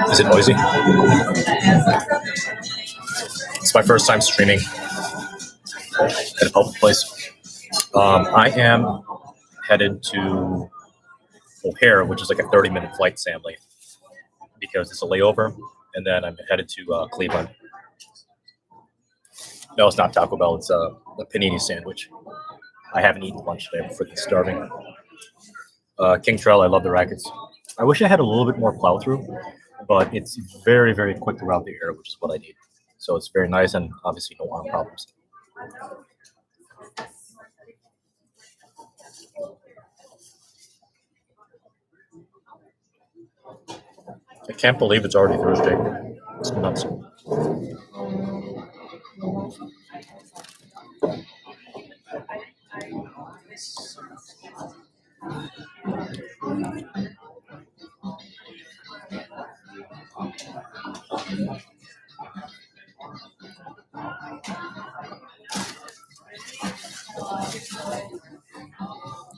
Is it noisy? It's my first time streaming at a public place. I am headed to O'Hare, which is like a 30-minute flight, Samly, because it's a layover, and then I'm headed to Cleveland. No, it's not Taco Bell. It's a panini sandwich. I haven't eaten lunch today. I'm freaking starving. King Trail, I love the Rackets. I wish I had a little bit more plow through, but it's very, very quick throughout the air, which is what I need. So it's very nice, and obviously no arm problems. I can't believe it's already Thursday. It's nuts.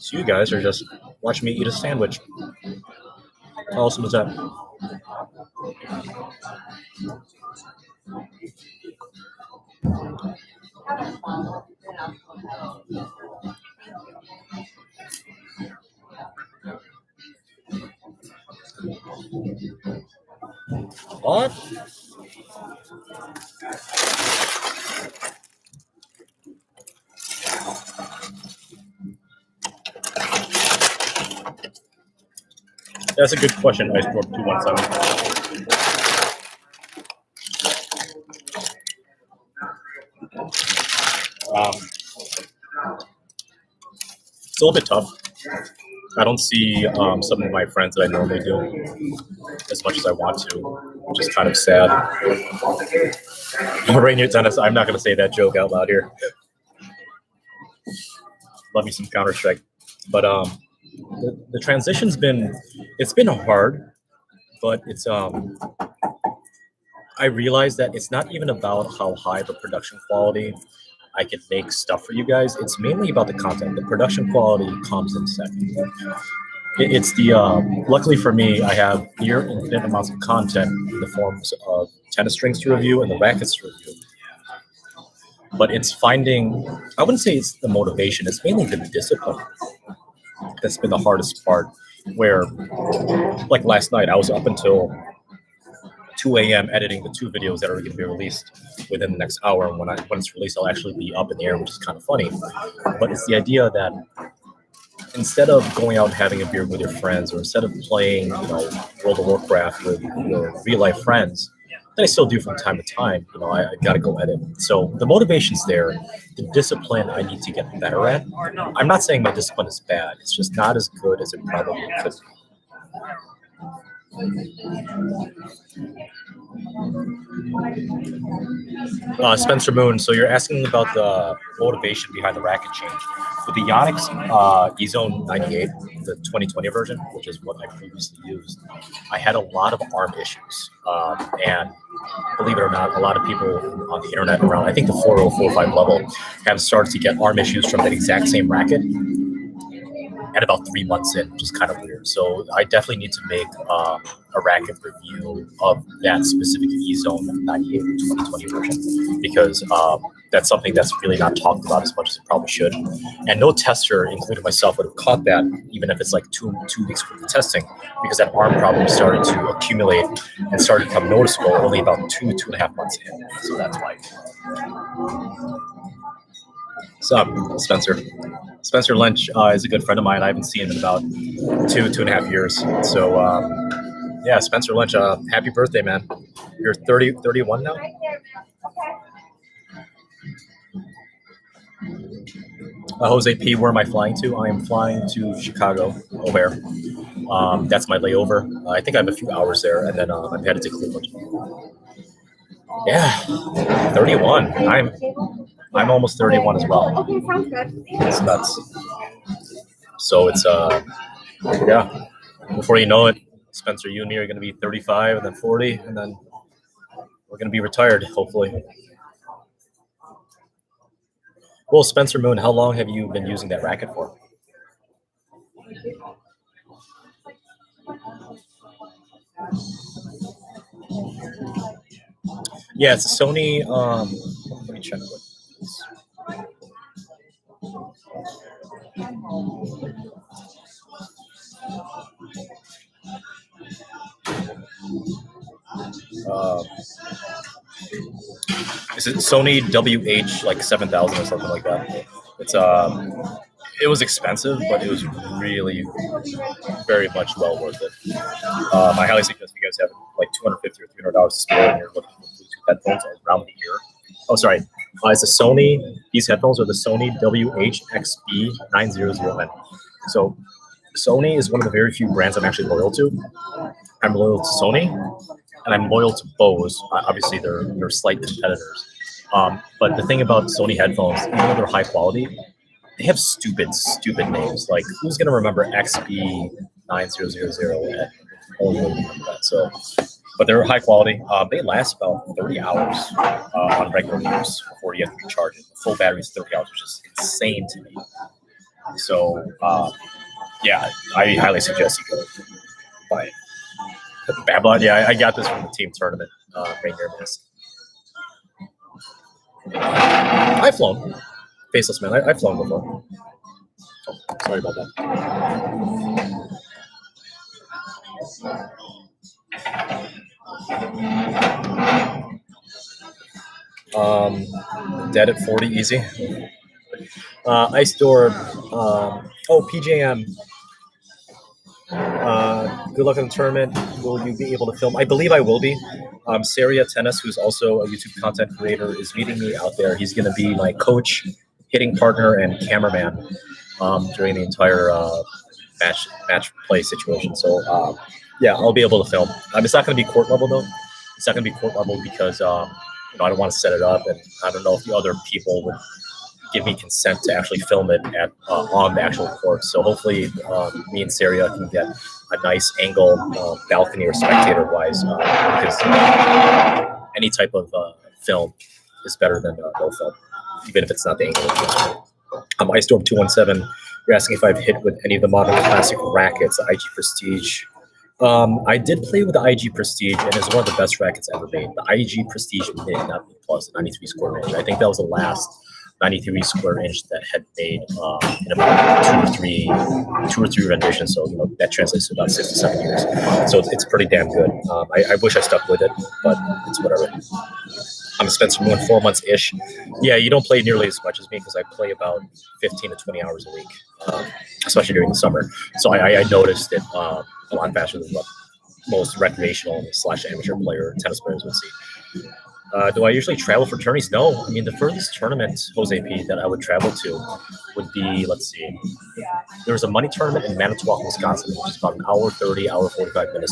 So you guys are just watching me eat a sandwich. How awesome is that? What? That's a good question, Iceborg 217. It's a little bit tough. I don't see some of my friends that I normally do as much as I want to, which is kind of sad. Rainier Tennis, I'm not going to say that joke out loud here. Love me some Counter-Strike. But the transition's been hard, but it's I realize that it's not even about how high the production quality I can make stuff for you guys. It's mainly about the content. The production quality comes in second. It's the luckily for me, I have near infinite amounts of content in the forms of tennis strings to review and the rackets to review. But it's finding, I wouldn't say it's the motivation, it's mainly the discipline that's been the hardest part. Where, like last night, I was up until 2 a.m. editing the 2 videos that are going to be released within the next hour. And when it's released, I'll actually be up in the air, which is kind of funny. But it's the idea that instead of going out and having a beer with your friends, or instead of playing, World of Warcraft with your real life friends, that I still do from time to time, I got to go edit. So the motivation's there. The discipline I need to get better at. I'm not saying my discipline is bad. It's just not as good as it probably could be. Spencer Moon, so you're asking about the motivation behind the racket change. With the Yonex E-Zone 98, the 2020 version, which is what I previously used, I had a lot of arm issues. And believe it or not, a lot of people on the internet around, I think the 4045 level, have started to get arm issues from that exact same racket at about 3 months in, which is kind of weird. So I definitely need to make a racket review of that specific E-Zone 98 2020 version, because that's something that's really not talked about as much as it probably should. And no tester, including myself, would have caught that, even if it's like two weeks worth of testing, because that arm problem started to accumulate and started to become noticeable only about 2.5 months in. So that's why. What's up, Spencer? Spencer Lynch is a good friend of mine. I haven't seen him in about 2.5 years. So, yeah, Spencer Lynch, happy birthday, man. You're 31 now? Jose P, where am I flying to? I am flying to Chicago, O'Hare. That's my layover. I think I have a few hours there, and then I'm headed to Cleveland. Yeah, 31. I'm almost 31 as well. Okay, sounds good. It's nuts. So it's yeah. Before you know it, Spencer, you and me are going to be 35, and then 40, and then we're going to be retired, hopefully. Well, Spencer Moon, how long have you been using that racket for? Yeah, it's a Sony. Let me check what. Is it Sony WH like 7000 or something like that? It's it was expensive, but it was really very much well worth it. I highly suggest you guys have like $250 or $300 to spare and you're looking for Bluetooth headphones around the ear. Oh, sorry. It's a Sony. These headphones are the Sony WH-XB900N. So Sony is one of the very few brands I'm actually loyal to. I'm loyal to Sony, and I'm loyal to Bose. Obviously, they're slight competitors. But the thing about Sony headphones, even though they're high quality, they have stupid names. Like, who's going to remember XB9000? So, but they're high quality. They last about 30 hours on regular use before you have to recharge it. Full battery is 30 hours, which is insane to me. So, yeah, I highly suggest you go buy it. Bad Blood, yeah, I got this from the team tournament right here, miss. I've flown. Faceless Man, I've flown before. Oh, sorry about that. Dead at 40 easy. Ice Door. PJM. Good luck in the tournament. Will you be able to film? I believe I will be. Saria Tennis, who's also a YouTube content creator, is meeting me out there. He's going to be my coach, hitting partner, and cameraman during the entire match play situation. So, yeah, I'll be able to film. It's not going to be court level, though. It's not going to be court level because I don't want to set it up, and I don't know if the other people would give me consent to actually film it at on the actual court. So hopefully me and Saria can get a nice angle, balcony or spectator-wise, because any type of film is better than no film, even if it's not the angle. Ice Storm 217, you're asking if I've hit with any of the modern classic rackets, the IG Prestige. I did play with the IG Prestige, and it's one of the best rackets ever made. The IG Prestige Mid, not Mid Plus, the 93 square inch. I think that was the last 93 square inch that had made in about two or three renditions. So that translates to about 6 to 7 years. So it's pretty damn good. I wish I stuck with it, but it's whatever. I'm Spencer Moon, 4 months ish. Yeah, you don't play nearly as much as me because I play about 15 to 20 hours a week, especially during the summer. So I noticed it a lot faster than what most recreational / amateur tennis players would see. Do I usually travel for tourneys? No. I mean, the furthest tournament, Jose P, that I would travel to would be, let's see, there was a money tournament in Manitowoc, Wisconsin, which is about an hour 30, hour 45 minutes.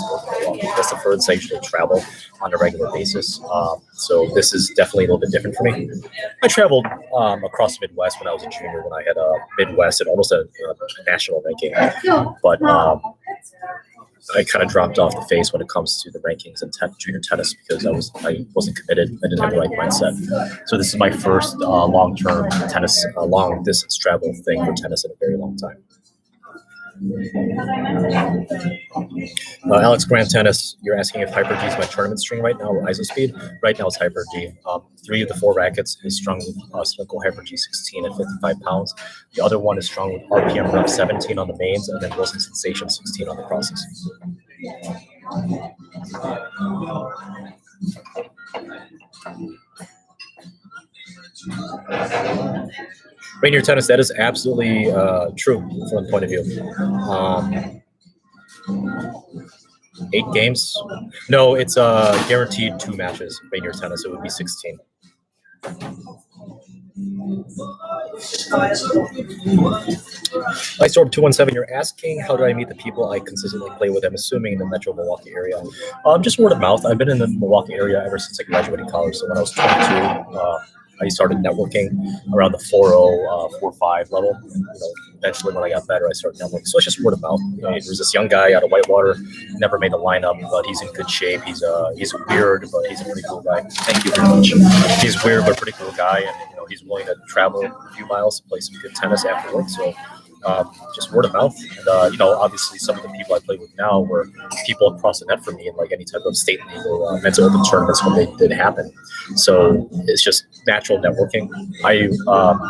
That's the furthest I usually travel on a regular basis. So this is definitely a little bit different for me. I traveled across the Midwest when I was a junior, when I had a Midwest and almost a national ranking. But I kind of dropped off the face when it comes to the rankings in junior tennis because I wasn't committed. I didn't have the right mindset. So this is my first long-term tennis, long-distance travel thing for tennis in a very long time. Alex Grant Tennis, you're asking if Hyper G is my tournament string right now or ISO speed. Right now it's Hyper G. 3 of the 4 rackets is strung with Snookel Hyper G 16 at 55 pounds. The other one is strung with RPM Rep 17 on the mains and then Wilson Sensation 16 on the crosses. Rainier Tennis, that is absolutely true from the point of view. 8 games? No, it's guaranteed 2 matches. Rainier Tennis, it would be 16. Storm217, you're asking how do I meet the people I consistently play with? I'm assuming in the Metro Milwaukee area. Just word of mouth. I've been in the Milwaukee area ever since I graduated college. So when I was 22, I started networking around the 4.0, 4.5 level. Eventually, when I got better, I started networking. So it's just word of mouth. There's this young guy out of Whitewater, never made the lineup, but he's in good shape. He's weird, but he's a pretty cool guy. Thank you very much. He's weird, but a pretty cool guy, and he's willing to travel a few miles to play some good tennis after work. So just word of mouth. And obviously, some of the people I play with now were people across the net for me in like any type of state league or men's open tournaments when they did happen. So it's just natural networking. I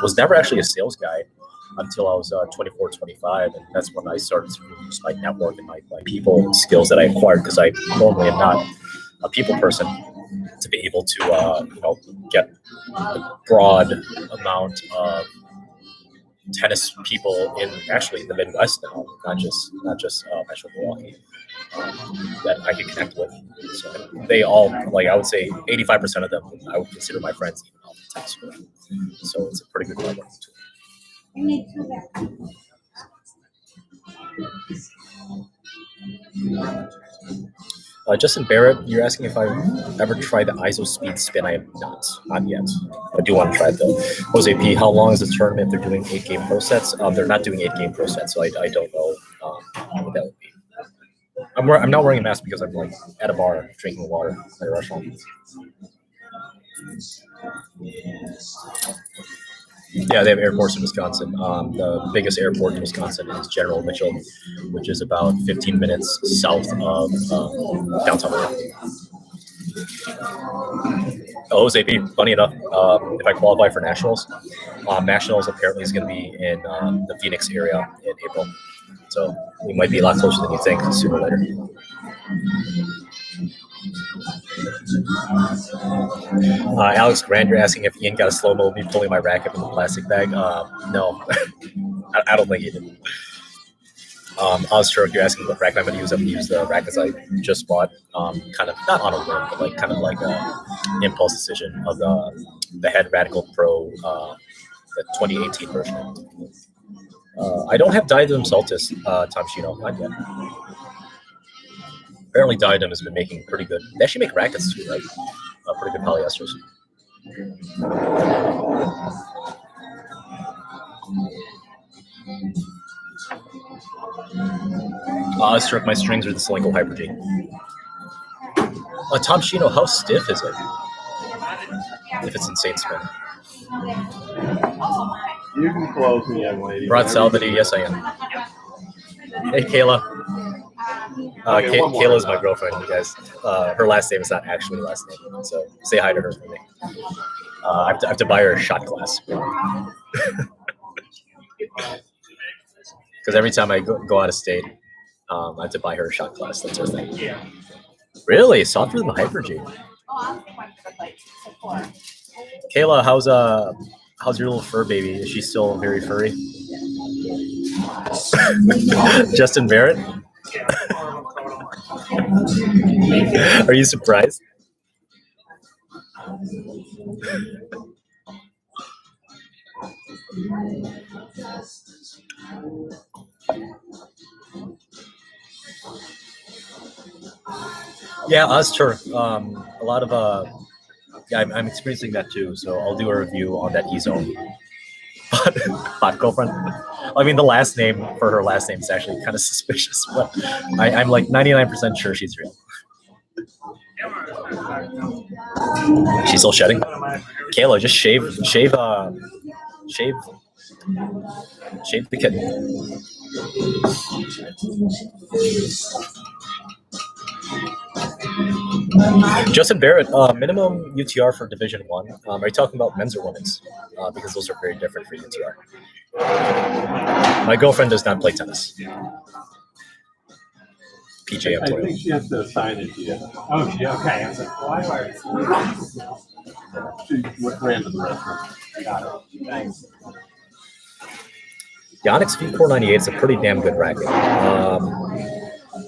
was never actually a sales guy until I was 24, 25, and that's when I started to use my network and my people skills that I acquired, because I normally am not a people person, to be able to get a broad amount of tennis people in actually the Midwest now, not just Metro Milwaukee, that I can connect with. So they all, I would say 85% of them I would consider my friends even off the tennis court. So it's a pretty good networking tool. Justin Barrett, you're asking if I've ever tried the ISO speed spin. I have not yet. I do want to try it though. Jose P, how long is the tournament? They're doing 8-game pro sets. They're not doing 8-game pro sets, so I don't know what that would be. I'm not wearing a mask because I'm at a bar drinking water at a restaurant. Yeah, they have airports in Wisconsin. The biggest airport in Wisconsin is General Mitchell, which is about 15 minutes south of downtown Milwaukee. Jose P, funny enough, if I qualify for Nationals, Nationals apparently is going to be in the Phoenix area in April. So we might be a lot closer than you think sooner or later. Alex Grant, you're asking if Ian got a slow-mo of me pulling my racket from the plastic bag. No, I don't think he did. Ozturk, you're asking what racket I'm going to use. I'm going to use the rackets I just bought, kind of not on a whim, but kind of like an impulse decision of the Head Radical Pro, the 2018 version. I don't have Diadem Saltis, Tom Shino, not yet. Apparently Diadem has been making pretty good. They actually make rackets too, right? Pretty good polyesters. Struck my strings with the Solinco Hyper G. Tom Shino, how stiff is it? If it's insane spin. You can close me, young lady. Rod Salvati, yes I am. Hey Kayla. Kayla is my girlfriend, you guys. Her last name is not actually last name, so say hi to her for me. I have to buy her a shot glass. Because every time I go out of state, I have to buy her a shot glass. That's her thing. Really? Softer than the Hyper G. Kayla, how's your little fur baby? Is she still very furry? Justin Barrett? Are you surprised? Yeah, Ozturk. A lot of I'm experiencing that too. So I'll do a review on that E-Zone. But hot girlfriend. I mean, the last name for her last name is actually kind of suspicious, but I'm like 99% sure she's real. She's still shedding. Kayla, just shave the kitten. Justin Barrett, minimum UTR for Division 1. Are you talking about men's or women's? Because those are very different for UTR. My girlfriend does not play tennis. PJ, I think she has to assign it to you. Oh, she okay. I said, she ran to the restaurant. Got it. Thanks. The Onyx V-Core 98 is a pretty damn good racket.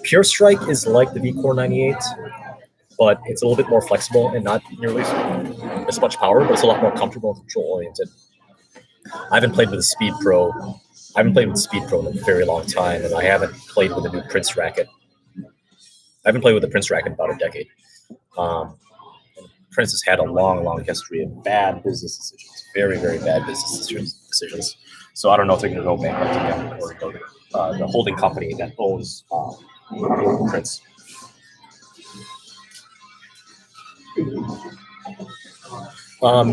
Pure Strike is like the V-Core 98, but it's a little bit more flexible and not nearly as much power, but it's a lot more comfortable and control-oriented. I haven't played with the Speed Pro. I haven't played with Speed Pro in a very long time, and I haven't played with the new Prince racket. I haven't played with the Prince racket in about a decade. Prince has had a long history of bad business decisions, very, very bad business decisions. So I don't know if they're going to go bankrupt again or go to the holding company that owns Prince.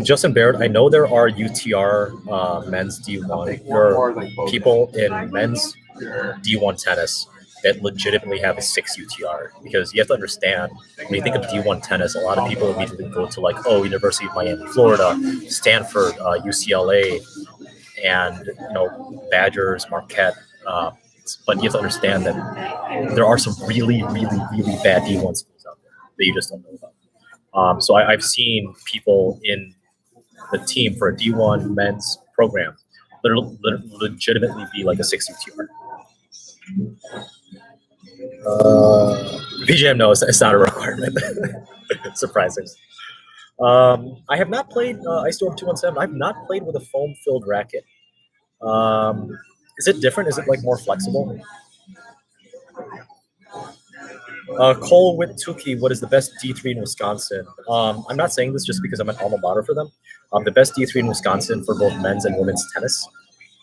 Justin Baird, I know there are UTR men's D1. There are people in men's D1 tennis that legitimately have a 6 UTR, because you have to understand, when you think of D1 tennis, a lot of people immediately go to like, oh, University of Miami, Florida, Stanford, UCLA, and Badgers, Marquette. But you have to understand that there are some really bad D1 schools out there that you just don't know about. So I've seen people in the team for a D1 men's program legitimately be like a 6 UTR. PJM, no, it's not a requirement. Surprising. I have not played Ice Storm 217. I've not played with a foam-filled racket. Is it different? Is it like more flexible? Cole with Tuki, what is the best D3 in Wisconsin? I'm not saying this just because I'm an alma mater for them. The best D3 in Wisconsin for both men's and women's tennis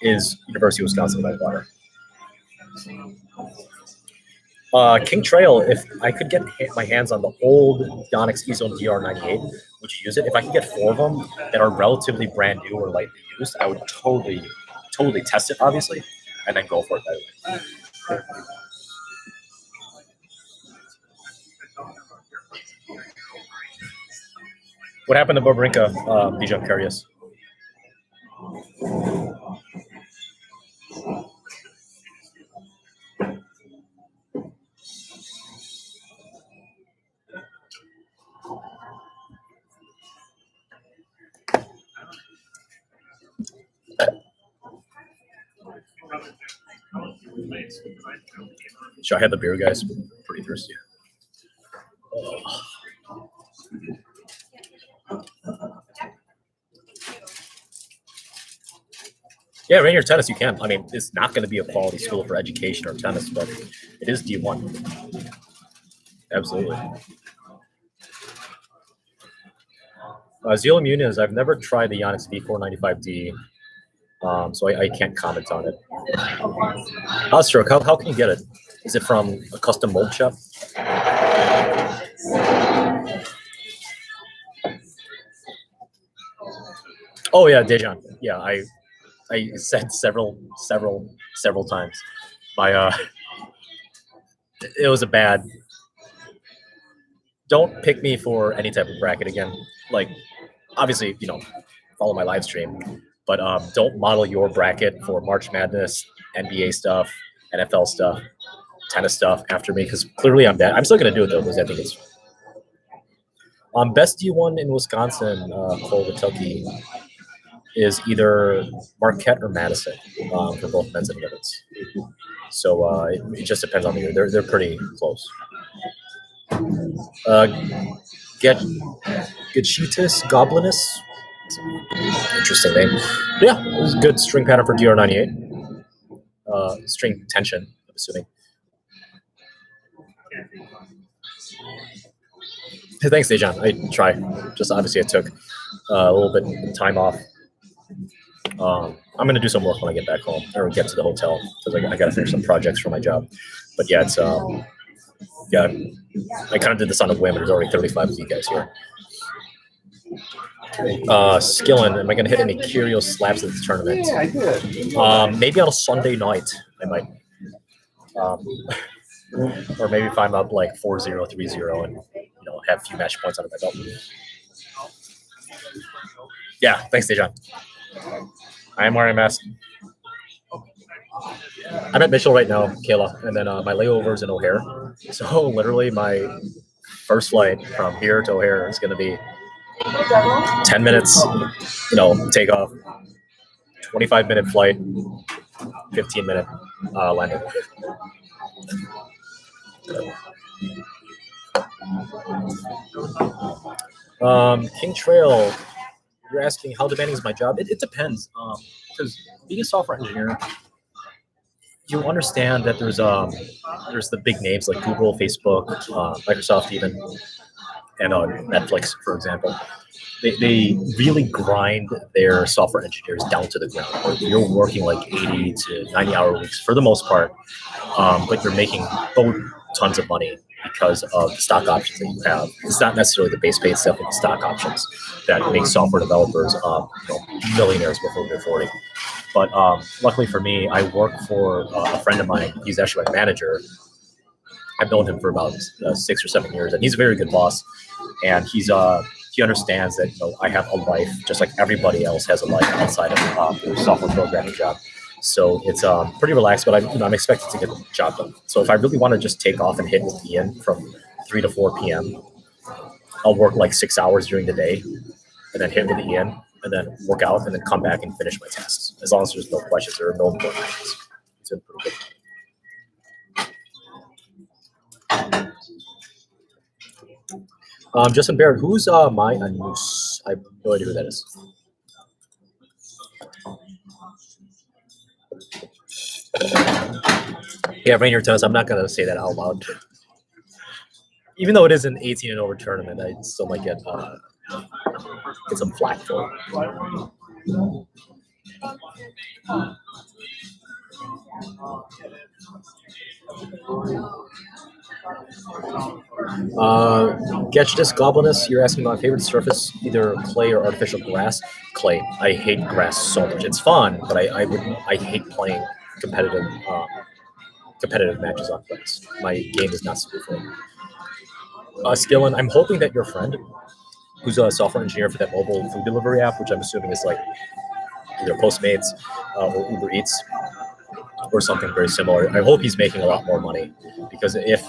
is University of Wisconsin Whitewater. King Trail, if I could get my hands on the old Onyx E-Zone DR98, would you use it? If I could get 4 of them that are relatively brand new or lightly used, I would totally test it, obviously, and then go for it that way. What happened to Bobrinka, DJ? I'm curious. Should I have the beer, guys? I'm pretty thirsty. Yeah, Rainier Tennis, you can. I mean, it's not going to be a quality school for education or tennis, but it is D1. Absolutely. Zeal Muniz, I've never tried the Onyx V495D, so I can't comment on it. Stroke, how can you get it? Is it from a custom mold shop? Oh yeah, Dejan. Yeah, I said several times. It was a bad. Don't pick me for any type of bracket again. Like, obviously, follow my live stream, but don't model your bracket for March Madness, NBA stuff, NFL stuff, tennis stuff after me, because clearly I'm bad. I'm still gonna do it though, because I think it's best D1 in Wisconsin. Cole Watucky is either Marquette or Madison for both men's and women's. So it just depends on the year. They're pretty close. Gachitis Goblinus. Interesting name. Yeah, it was a good string pattern for DR98. String tension, I'm assuming. Thanks, Dejan. I try. Just obviously I took a little bit of time off. I'm going to do some work when I get back home or get to the hotel, because I got to finish some projects for my job. But yeah, it's yeah, I kind of did this on a whim. There's already 35 of you guys here. Skillin, am I going to hit any curious slaps at the tournament? Yeah, I did. Maybe on a Sunday night, I might. Or maybe if I'm up like 4-0, 3-0, and have a few match points under my belt. Yeah, thanks, Dejan. I am wearing a mask. I'm at Mitchell right now, Kayla, and then my layover is in O'Hare. So literally my first flight from here to O'Hare is going to be 10 minutes, take off, 25-minute flight, 15-minute landing. King Trail, you're asking how demanding is my job? It depends. Because being a software engineer, you understand that there's the big names like Google, Facebook, Microsoft even, and Netflix, for example. They really grind their software engineers down to the ground. You're working like 80 to 90-hour weeks for the most part, but you're making both tons of money because of the stock options that you have. It's not necessarily the base pay, it's definitely the stock options that make software developers millionaires before they're 40. But luckily for me, I work for a friend of mine. He's actually my manager. I've known him for about 6 or 7 years, and he's a very good boss. And he understands that I have a life just like everybody else has a life outside of their software programming job. So it's pretty relaxed, but I'm expected to get the job done. So if I really want to just take off and hit with Ian from 3 to 4 p.m., I'll work like 6 hours during the day, and then hit with Ian, and then work out, and then come back and finish my tasks. As long as there's no questions or no important questions, it's been pretty good. Justin Barrett, who's my Anus? I have no idea who that is. Yeah, Rainier Tennis. I'm not gonna say that out loud. Even though it is an 18 and over tournament, I still might get some flack for it. Getchtis Goblinus, you're asking my favorite surface, either clay or artificial grass. Clay. I hate grass so much. It's fun, but I hate playing competitive matches on grass. My game is not suited for it. Skillen, I'm hoping that your friend, who's a software engineer for that mobile food delivery app, which I'm assuming is like either Postmates or Uber Eats or something very similar. I hope he's making a lot more money, because if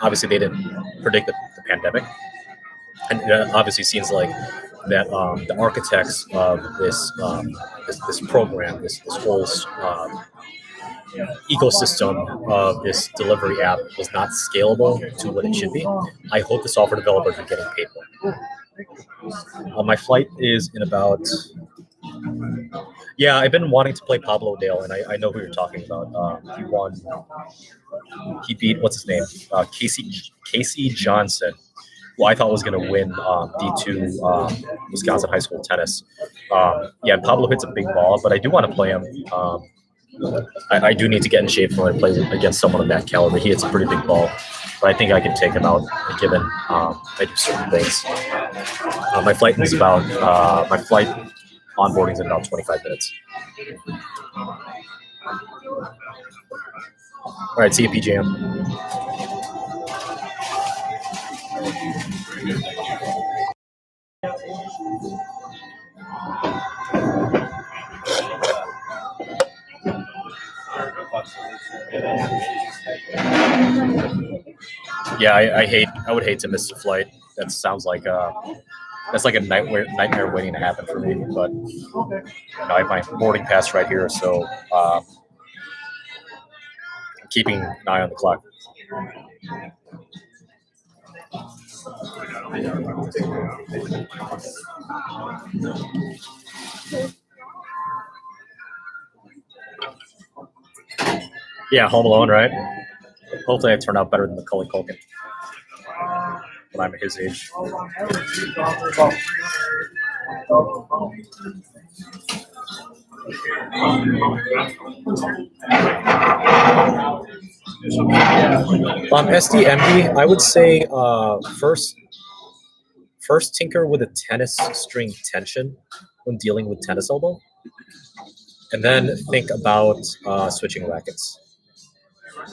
obviously they didn't predict the pandemic, and it obviously seems like that the architects of this program, this whole ecosystem of this delivery app was not scalable to what it should be. I hope the software developers are getting paid more. My flight is in about. Yeah, I've been wanting to play Pablo Dale, and I know who you're talking about. He won. He beat, what's his name? Casey Johnson, who I thought was going to win D2 Wisconsin high school tennis. Yeah, Pablo hits a big ball, but I do want to play him. I do need to get in shape for when I play against someone of that caliber. He hits a pretty big ball, but I think I can take him out given I do certain things. My flight is about my flight onboarding is in about 25 minutes. All right, see you, PJM. Yeah, I would hate to miss the flight. That sounds like that's like a nightmare waiting to happen for me. But I have my boarding pass right here, so I'm keeping an eye on the clock. Yeah, Home Alone, right? Hopefully I turn out better than Macaulay Culkin when I'm at his age. SDMD, I would say first tinker with a tennis string tension when dealing with tennis elbow, and then think about switching rackets.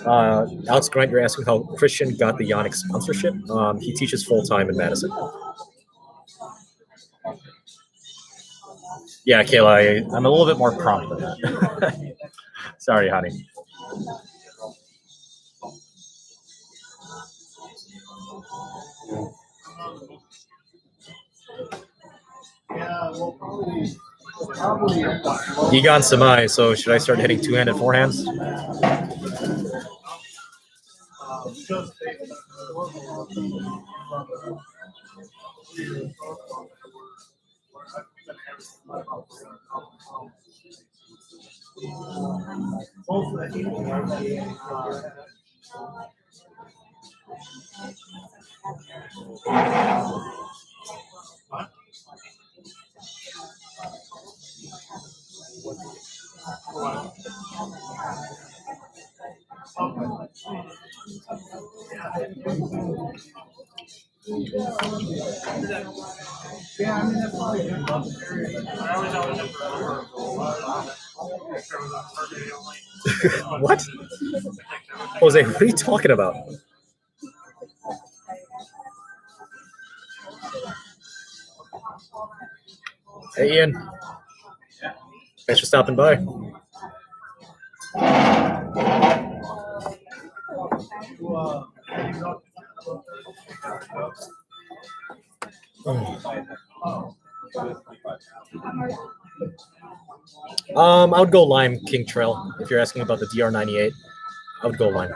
Alex Grant, you're asking how Christian got the Yannick sponsorship. He teaches full-time in Madison. Yeah, Kayla, I'm a little bit more prompt than that. Sorry, honey. Egon Samai, so should I start hitting two-handed forehands? What? Jose, what are you talking about? Hey, Ian. Thanks for stopping by. I would go Lime King Trail if you're asking about the DR98. I would go Lime.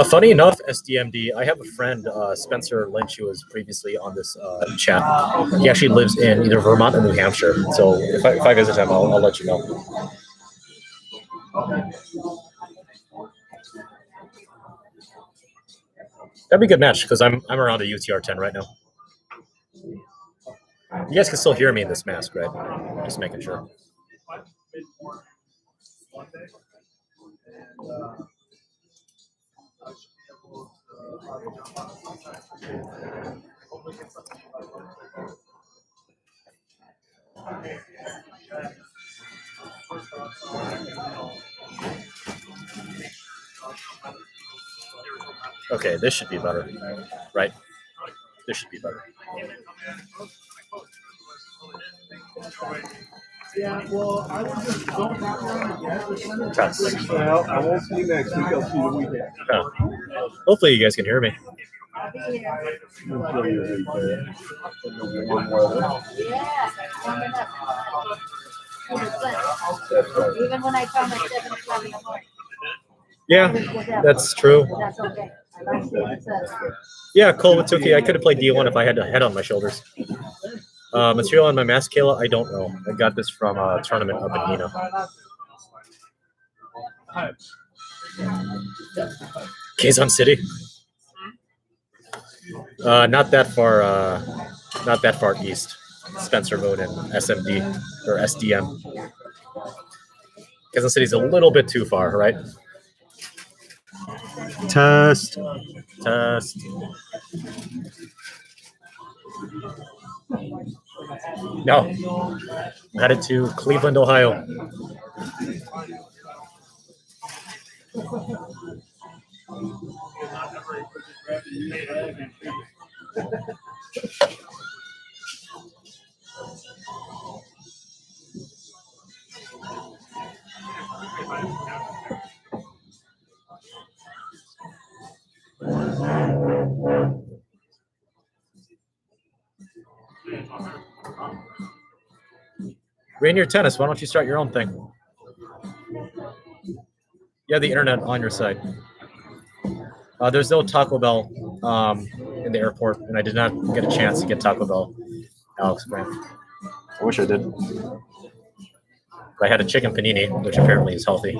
Funny enough, SDMD, I have a friend, Spencer Lynch, who was previously on this chat. He actually lives in either Vermont or New Hampshire. So if I visit him, I'll let you know. That'd be a good match because I'm around a UTR 10 right now. You guys can still hear me in this mask, right? Just making sure. Okay, this should be better, right? This should be better. Yeah, well, I would just don't have one. Test. Well, I won't see you next week. I'll see you the weekend. Huh. Hopefully you guys can hear me. Even when I come at 7 o'clock in the morning. Yeah, that's true. That's okay. I like it. Yeah, Cole Watuki, I could have played D1 if I had a head on my shoulders. Material on my mask, Kayla, I don't know. I got this from a tournament up in Nina. Kazan City. Not that far east. Spencer Road and SMD or SDM. Kazan City's a little bit too far, right? Test. No. I'm headed to Cleveland, Ohio. Rainier Tennis, why don't you start your own thing? You have the internet on your side. There's no Taco Bell in the airport, and I did not get a chance to get Taco Bell. Alex Grant. I wish I did. I had a chicken panini, which apparently is healthy.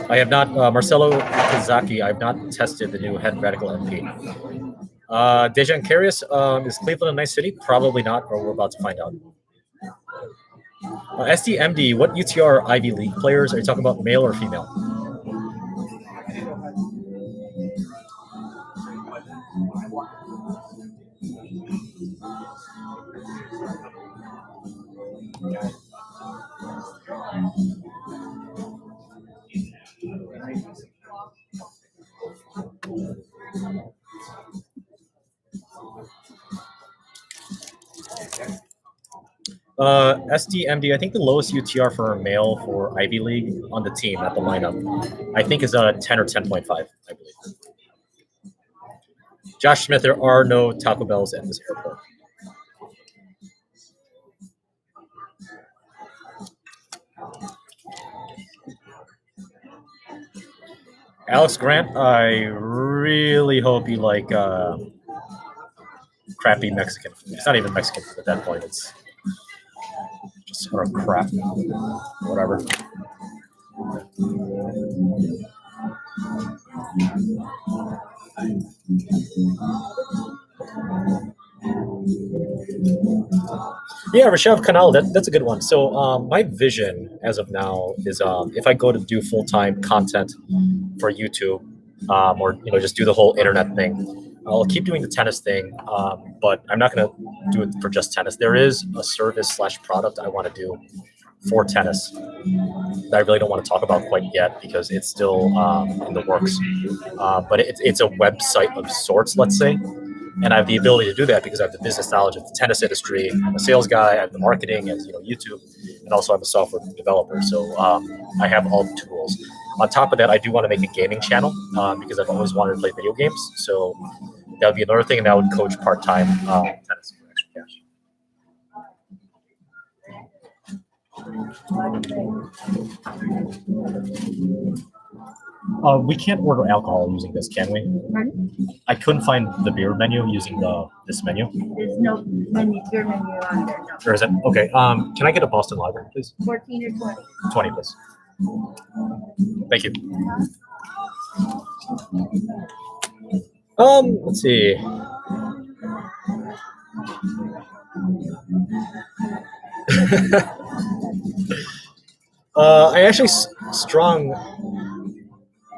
I have not, Marcelo Kazaki, I have not tested the new head radical MP. Dejan Karius, is Cleveland a nice city? Probably not, or we're about to find out. SDMD, what UTR Ivy League players are you talking about, male or female? SDMD, I think the lowest UTR for a male for Ivy League on the team at the lineup, I think is 10 or 10.5, I believe. Josh Smith, there are no Taco Bells at this airport. Alex Grant, I really hope you like crappy Mexican food. It's not even Mexican food at that point. It's just sort of crap. Whatever. Yeah, Rashav Kanal, that's a good one. So my vision as of now is if I go to do full-time content for YouTube or just do the whole internet thing, I'll keep doing the tennis thing, but I'm not going to do it for just tennis. There is a service/product I want to do for tennis that I really don't want to talk about quite yet because it's still in the works. But it's a website of sorts, let's say. And I have the ability to do that because I have the business knowledge of the tennis industry. I'm a sales guy. I have the marketing, as YouTube, and also I'm a software developer. So I have all the tools. On top of that, I do want to make a gaming channel because I've always wanted to play video games. So that would be another thing, and I would coach part-time tennis for extra cash. We can't order alcohol using this, can we? Pardon? I couldn't find the beer menu using this menu. There's no menu, beer menu on there, no. Or is it? Okay. Can I get a Boston Lager, please? 14 or 20. 20, please. Thank you. Let's see. I actually strung.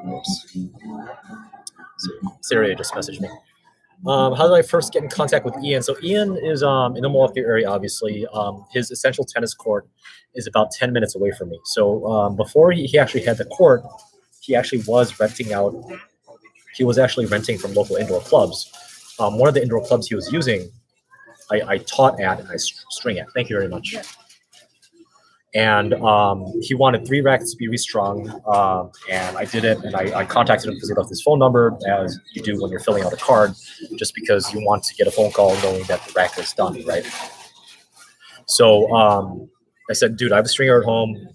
Oops. Siri just messaged me. How did I first get in contact with Ian? So Ian is in the Milwaukee area, obviously. His essential tennis court is about 10 minutes away from me. So before he actually had the court, he actually was renting out. He was actually renting from local indoor clubs. One of the indoor clubs he was using, I taught at and I string at. Thank you very much. Yeah. And he wanted 3 rackets to be restrung, and I did it, and I contacted him because he left his phone number, as you do when you're filling out a card, just because you want to get a phone call knowing that the racket is done, right? So I said, dude, I have a stringer at home.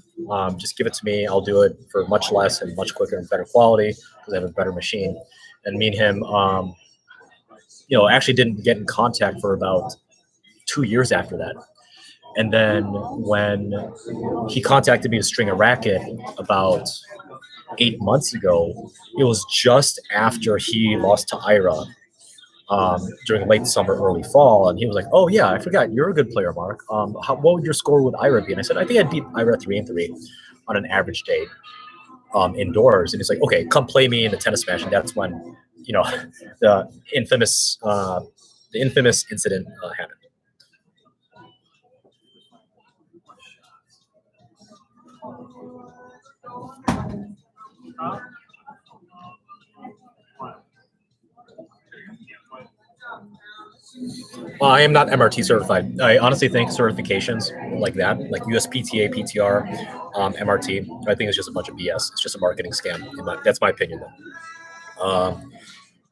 Just give it to me. I'll do it for much less and much quicker and better quality because I have a better machine. And me and him, actually didn't get in contact for about 2 years after that. And then when he contacted me to string a racket about 8 months ago, it was just after he lost to Ira during late summer, early fall. And he was like, oh, yeah, I forgot. You're a good player, Mark. What would your score with Ira be? And I said, I think I'd beat Ira 3-3 on an average day indoors. And he's like, okay, come play me in a tennis match. And that's when, the infamous incident happened. I am not MRT certified. I honestly think certifications like that, like USPTA, PTR, MRT, I think it's just a bunch of BS. It's just a marketing scam. That's my opinion, though.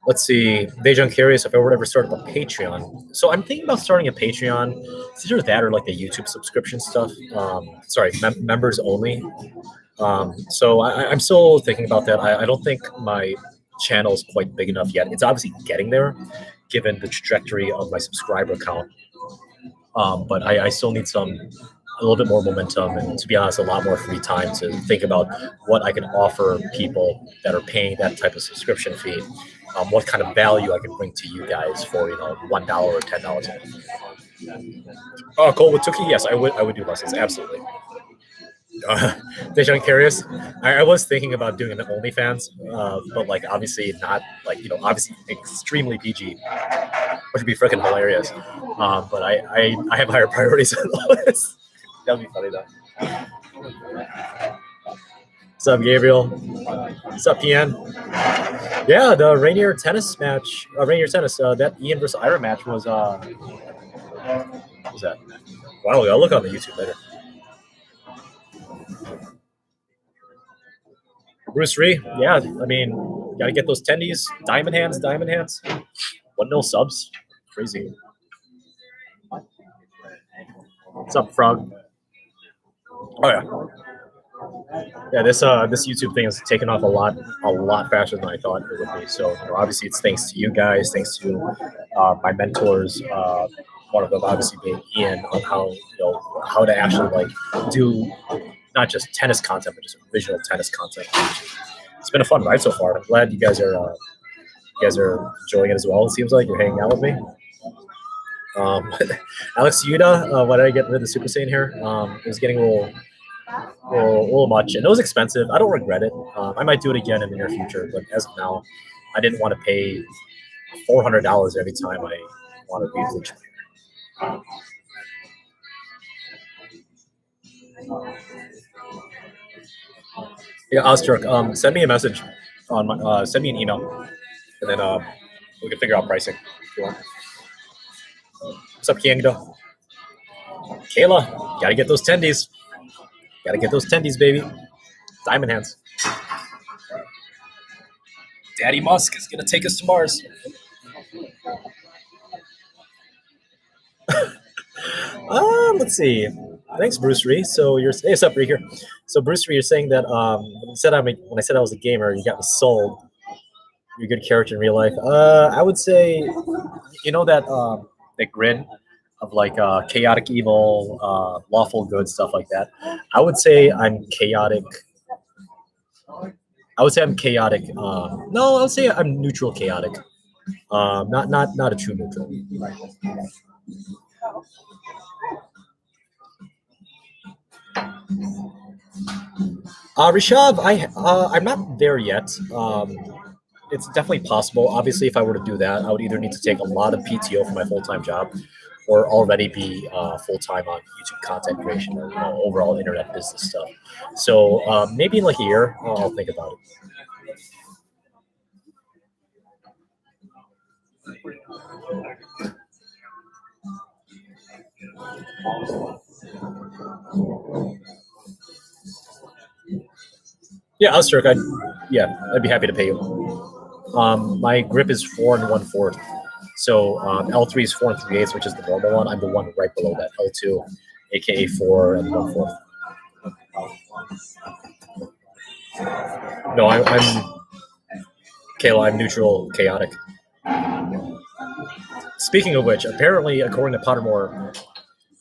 Let's see. Dejan curious if I would ever start up a Patreon. So I'm thinking about starting a Patreon. It's either that or like the YouTube subscription stuff. Members only. So I'm still thinking about that. I don't think my channel is quite big enough yet. It's obviously getting there, given the trajectory of my subscriber count. But I still need a little bit more momentum and, to be honest, a lot more free time to think about what I can offer people that are paying that type of subscription fee. What kind of value I can bring to you guys for $1 or $10 a month. Cole with Tuki, yes, I would do lessons, absolutely. Dejan curious. I was thinking about doing an OnlyFans, but like obviously not like obviously extremely PG, which would be freaking hilarious. But I have higher priorities than this. That'd be funny though. What's up, Gabriel? What's up, PN? Yeah, the Rainier tennis match, that Ian versus Ira match was Who's that? Wow, I'll look on the YouTube later. Bruce Ree, yeah, I mean, gotta get those tendies. Diamond hands. 1-0 subs. Crazy. What's up, Frog? Oh yeah. Yeah, this YouTube thing has taken off a lot faster than I thought it would be. So obviously it's thanks to you guys, thanks to my mentors. One of them obviously being Ian on how to actually like do not just tennis content but just original tennis content. It's been a fun ride so far. I'm glad you guys are enjoying it as well. It seems like you're hanging out with me. Alex Yuda, why did I get rid of the Super Saiyan here? It was getting a little much, and it was expensive. I don't regret it. I might do it again in the near future, but as of now, I didn't want to pay $400 every time I want to rebleach my hair. Yeah, Ozturk, send me a message on my, send me an email, and then we can figure out pricing if you want. What's up, Kiangdo? Kayla, gotta get those tendies. Gotta get those tendies, baby. Diamond hands. Daddy Musk is gonna take us to Mars. Let's see. Thanks, Bruce Ree. So hey, what's up, Reeker? So Bruce Ree, you're saying that when I said I was a gamer, you got me sold. You're a good character in real life. I would say, that grin of like chaotic evil, lawful good, stuff like that. I would say I'm chaotic. I would say I'm chaotic. No, I would say I'm neutral chaotic. Not a true neutral. Rishav, I'm not there yet. It's definitely possible. Obviously, if I were to do that, I would either need to take a lot of PTO for my full-time job, or already be full-time on YouTube content creation or overall internet business stuff. So maybe in like a year, I'll think about it. Yeah, Ozturk, I'd be happy to pay you. My grip is 4 1/4. So L3 is 4 3/8, which is the normal one. I'm the one right below that, L2, aka 4 1/4. No, I'm Kayla. I'm neutral, chaotic. Speaking of which, apparently, according to Pottermore,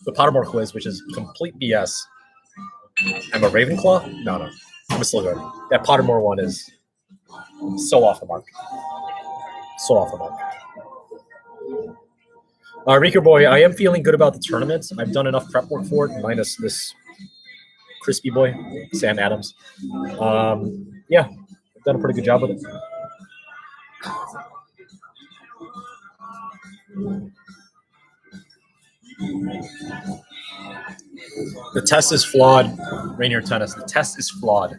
the Pottermore quiz, which is complete BS, I'm a Ravenclaw. No, I'm a Slytherin. That Pottermore one is so off the mark. So off the mark. Reeker boy, I am feeling good about the tournament. I've done enough prep work for it, minus this crispy boy, Sam Adams. Yeah, I've done a pretty good job with it. The test is flawed, Rainier Tennis. The test is flawed.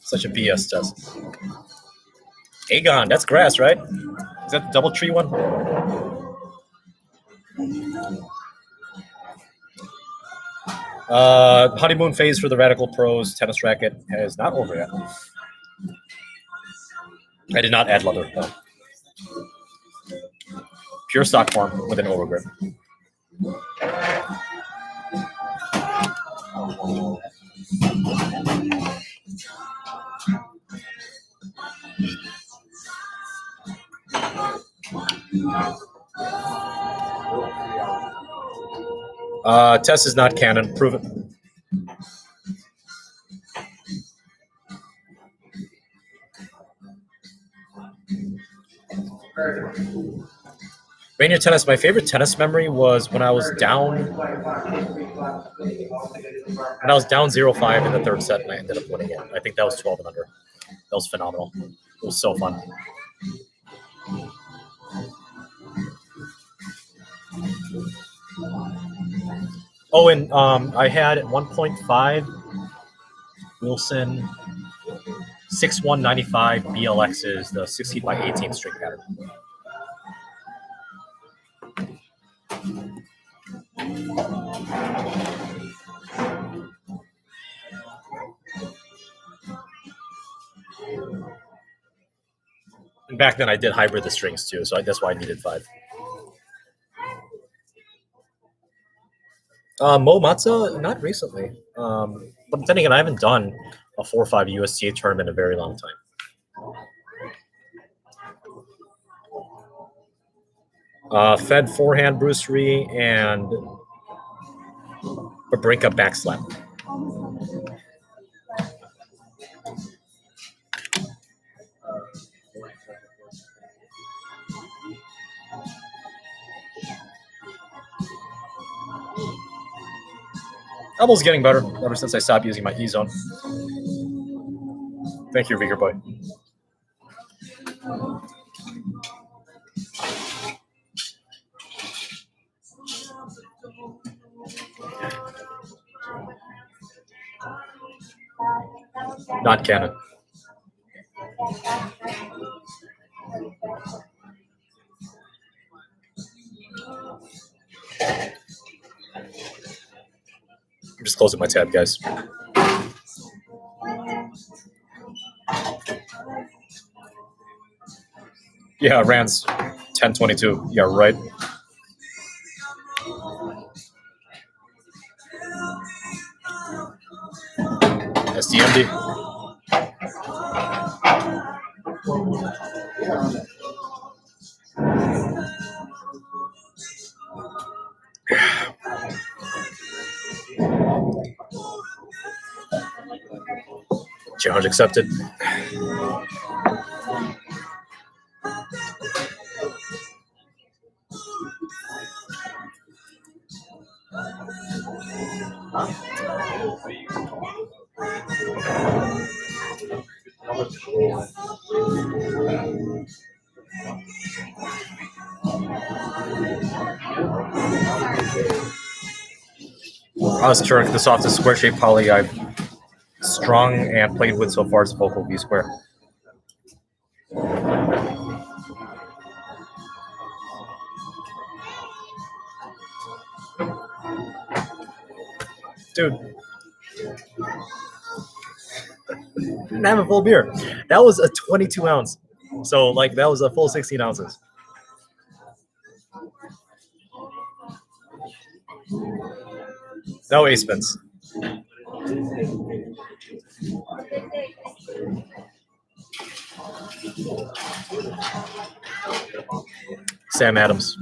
Such a BS test. Aegon, that's grass, right? Is that the double tree one? Honeymoon phase for the Radical Pros tennis racket is not over yet. I did not add leather, though. Pure stock form with an overgrip. Test is not canon. Prove it. Rainier Tennis, my favorite tennis memory was when I was down 0-5 in the third set and I ended up winning it. I think that was 12 and under. That was phenomenal. It was so fun. Oh, and I had at 1.5 Wilson 6195 BLX is the 16 by 18 string pattern. And back then I did hybrid the strings too, so that's why I needed 5. Mo Matza, not recently. But then again, I haven't done a 4-5 USTA tournament in a very long time. Fed forehand Brucery and Babrinka backslap. Elbow's getting better ever since I stopped using my E-zone. Thank you, Vigor Boy. Not canon. I'm just closing my tab, guys. Yeah, Rand's 1022. Yeah, right. SDMD. Challenge accepted. Turk, the softest square shaped poly I've strung and played with so far is Focal V Square. Dude, didn't have a full beer. That was a 22 ounce. So, like, that was a full 16 ounces. No ace spins. Sam Adams.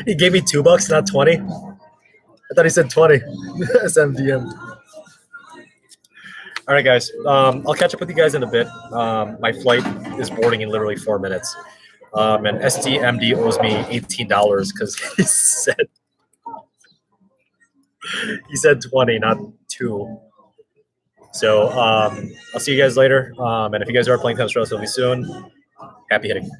He gave me $2, not 20. I thought he said 20. SMDM. All right, guys. I'll catch up with you guys in a bit. My flight is boarding in literally 4 minutes. And SDMD owes me $18 because he said 20, not 2. So I'll see you guys later. And if you guys are playing tennis relatively soon, happy hitting.